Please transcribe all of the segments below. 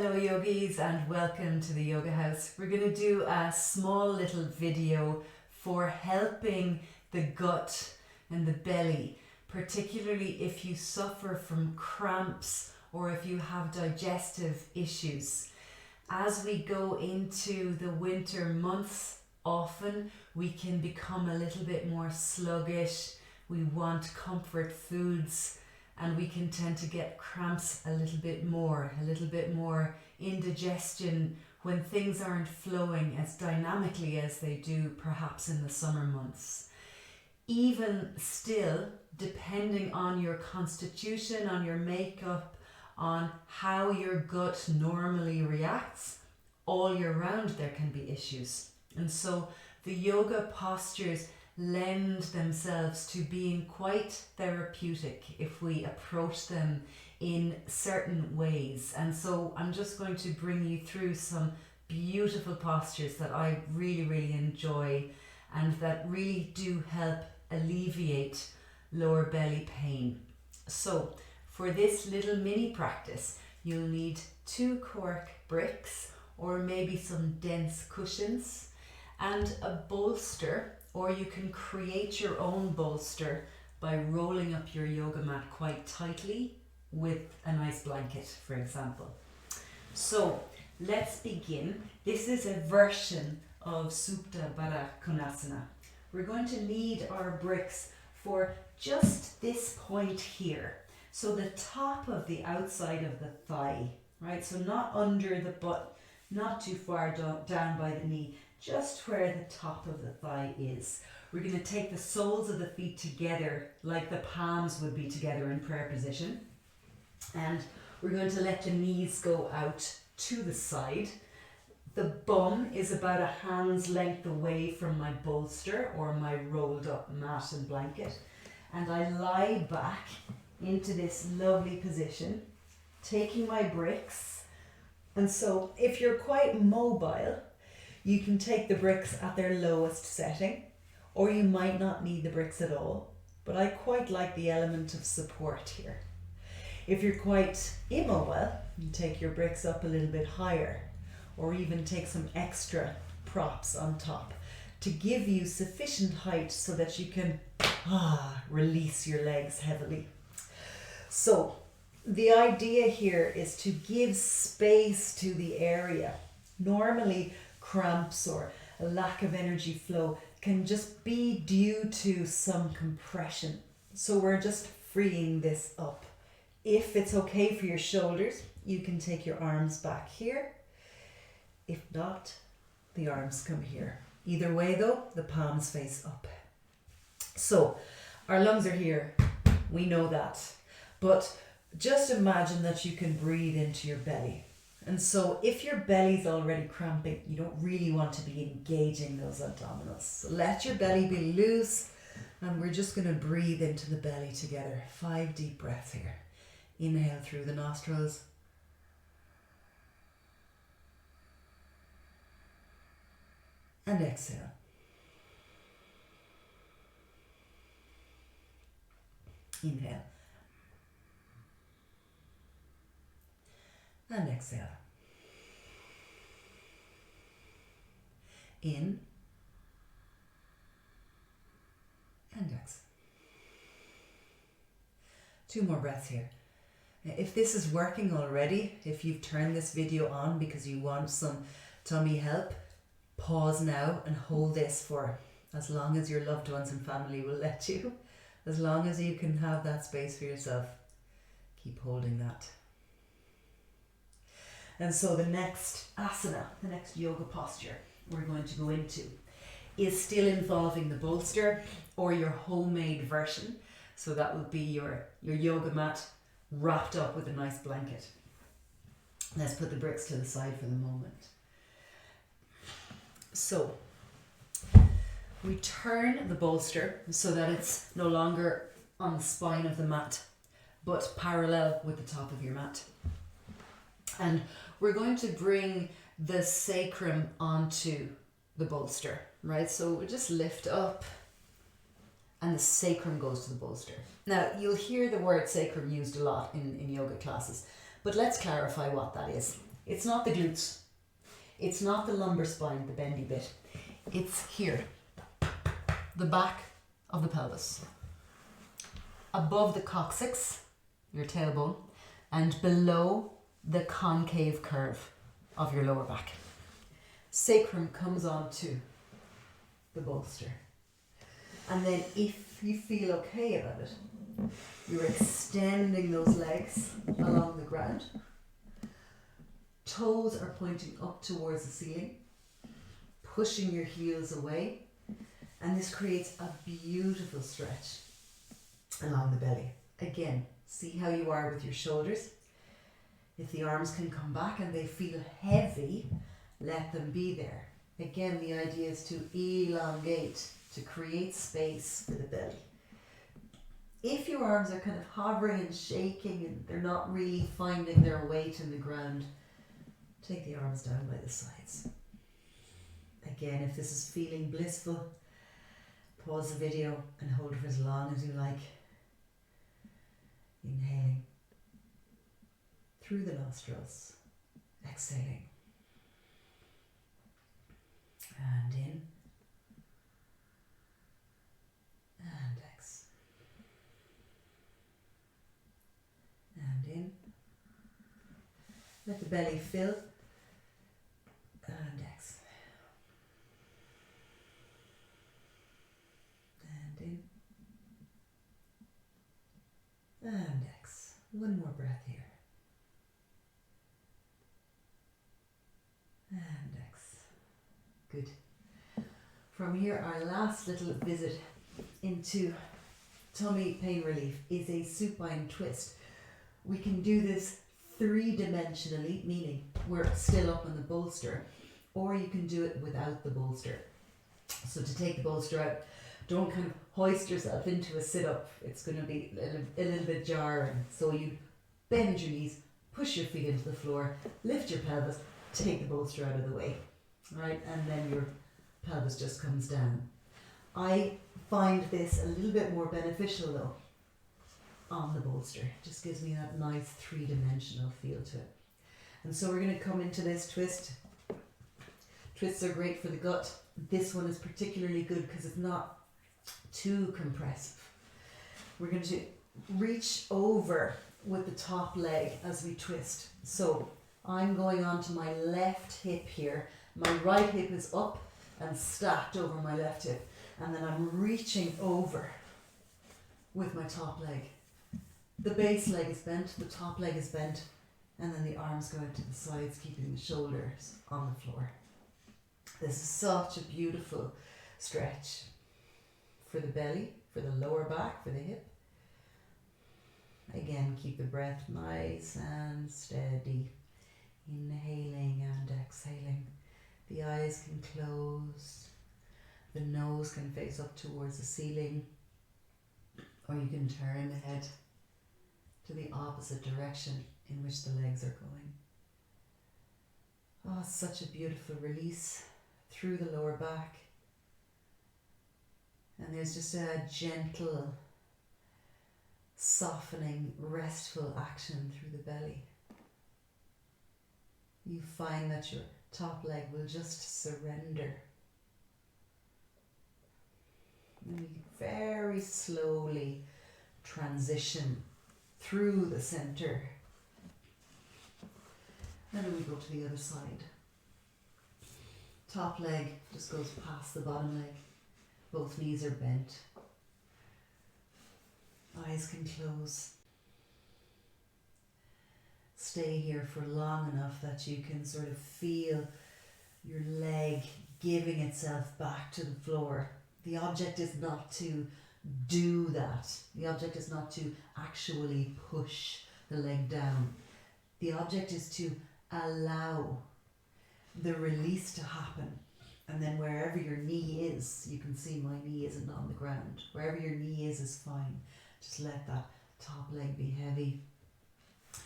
Hello yogis and welcome to the Yoga House. We're going to do a small little video for helping the gut and the belly, particularly if you suffer from cramps or if you have digestive issues. As we go into the winter months, often we can become a little bit more sluggish. We want comfort foods and we can tend to get cramps a little bit more indigestion when things aren't flowing as dynamically as they do perhaps in the summer months. Even still, depending on your constitution, on your makeup, on how your gut normally reacts, all year round there can be issues. And so the yoga postures lend themselves to being quite therapeutic if we approach them in certain ways. And so I'm just going to bring you through some beautiful postures that I really enjoy and that really do help alleviate lower belly pain. So for this little mini practice, you'll need 2 cork bricks or maybe some dense cushions and a bolster, or you can create your own bolster by rolling up your yoga mat quite tightly with a nice blanket, for example. So let's begin. This is a version of Supta, Bada, Konasana. We're going to need our bricks for just this point here. So the top of the outside of the thigh, right? So not under the butt, not too far down by the knee, just where the top of the thigh is. We're going to take the soles of the feet together like the palms would be together in prayer position. And we're going to let the knees go out to the side. The bum is about a hand's length away from my bolster or my rolled up mat and blanket. And I lie back into this lovely position, taking my bricks. And so if you're quite mobile, you can take the bricks at their lowest setting, or you might not need the bricks at all, but I quite like the element of support here. If you're quite immobile, you take your bricks up a little bit higher, or even take some extra props on top to give you sufficient height so that you can release your legs heavily. So the idea here is to give space to the area. Normally, cramps or a lack of energy flow can just be due to some compression. So we're just freeing this up. If it's okay for your shoulders, you can take your arms back here. If not, the arms come here. Either way though, the palms face up. So our lungs are here, we know that. But just imagine that you can breathe into your belly. And so if your belly's already cramping, you don't really want to be engaging those abdominals. So let your belly be loose and we're just going to breathe into the belly together. 5 deep breaths here. Inhale through the nostrils. And exhale. Inhale. And exhale. In and exhale. 2 more breaths here. If this is working already, if you've turned this video on because you want some tummy help, pause now and hold this for as long as your loved ones and family will let you. As long as you can have that space for yourself, keep holding that. And so the next asana, the next yoga posture we're going to go into is still involving the bolster or your homemade version. So that would be your yoga mat wrapped up with a nice blanket. Let's put the bricks to the side for the moment. So we turn the bolster so that it's no longer on the spine of the mat, but parallel with the top of your mat. And we're going to bring the sacrum onto the bolster, right? So we just lift up and the sacrum goes to the bolster. Now, you'll hear the word sacrum used a lot in yoga classes, but let's clarify what that is. It's not the glutes. It's not the lumbar spine, the bendy bit. It's here, the back of the pelvis, above the coccyx, your tailbone, and below the concave curve of your lower back. Sacrum comes onto the bolster. And then if you feel okay about it, you're extending those legs along the ground. Toes are pointing up towards the ceiling, pushing your heels away, and this creates a beautiful stretch along the belly. Again, see how you are with your shoulders. If the arms can come back and they feel heavy, let them be there. Again, the idea is to elongate, to create space for the belly. If your arms are kind of hovering and shaking and they're not really finding their weight in the ground, take the arms down by the sides. Again, if this is feeling blissful, pause the video and hold for as long as you like. Inhaling through the nostrils, exhaling. And in. And exhale. And in. Let the belly fill. And exhale. And in. And exhale. One more breath here. And exhale. Good. From here, our last little visit into tummy pain relief is a supine twist. We can do this three-dimensionally, meaning we're still up on the bolster, or you can do it without the bolster. So to take the bolster out, don't kind of hoist yourself into a sit-up. It's going to be a little bit jarring. So you bend your knees, push your feet into the floor, lift your pelvis, take the bolster out of the way, right? And then your pelvis just comes down. I find this a little bit more beneficial though on the bolster. It just gives me that nice three-dimensional feel to it. And so we're going to come into this twist. Twists are great for the gut. This one is particularly good because it's not too compressive. We're going to reach over with the top leg as we twist. So I'm going onto my left hip here. My right hip is up and stacked over my left hip. And then I'm reaching over with my top leg. The base leg is bent, the top leg is bent, and then the arms go out to the sides, keeping the shoulders on the floor. This is such a beautiful stretch for the belly, for the lower back, for the hip. Again, keep the breath nice and steady. Inhaling and exhaling. The eyes can close. The nose can face up towards the ceiling. Or you can turn the head to the opposite direction in which the legs are going. Oh, such a beautiful release through the lower back. And there's just a gentle, softening, restful action through the belly. You find that your top leg will just surrender. And you very slowly transition through the center. And then we go to the other side. Top leg just goes past the bottom leg. Both knees are bent. Eyes can close. Stay here for long enough that you can sort of feel your leg giving itself back to the floor. The object is not to do that. The object is not to actually push the leg down. The object is to allow the release to happen. And then wherever your knee is, you can see my knee isn't on the ground. Wherever your knee is fine. Just let that top leg be heavy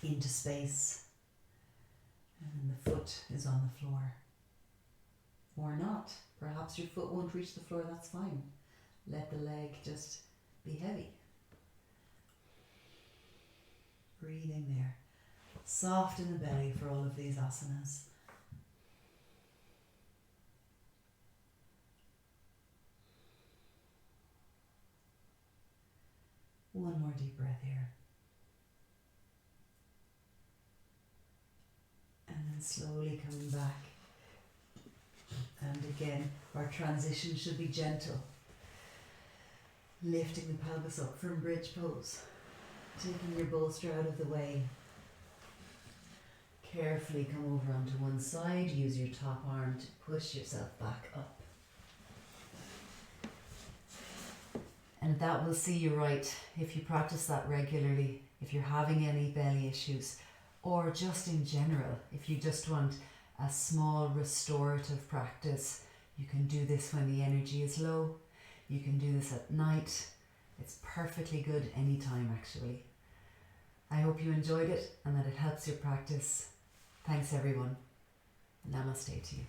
into space. And then the foot is on the floor. Or not. Perhaps your foot won't reach the floor, that's fine. Let the leg just be heavy. Breathing there. Soft in the belly for all of these asanas. One more deep breath here. And then slowly coming back. And again, our transition should be gentle. Lifting the pelvis up from bridge pose. Taking your bolster out of the way. Carefully come over onto one side. Use your top arm to push yourself back up. And that will see you right if you practice that regularly, if you're having any belly issues, or just in general, if you just want a small restorative practice. You can do this when the energy is low. You can do this at night. It's perfectly good anytime, actually. I hope you enjoyed it and that it helps your practice. Thanks everyone. Namaste to you.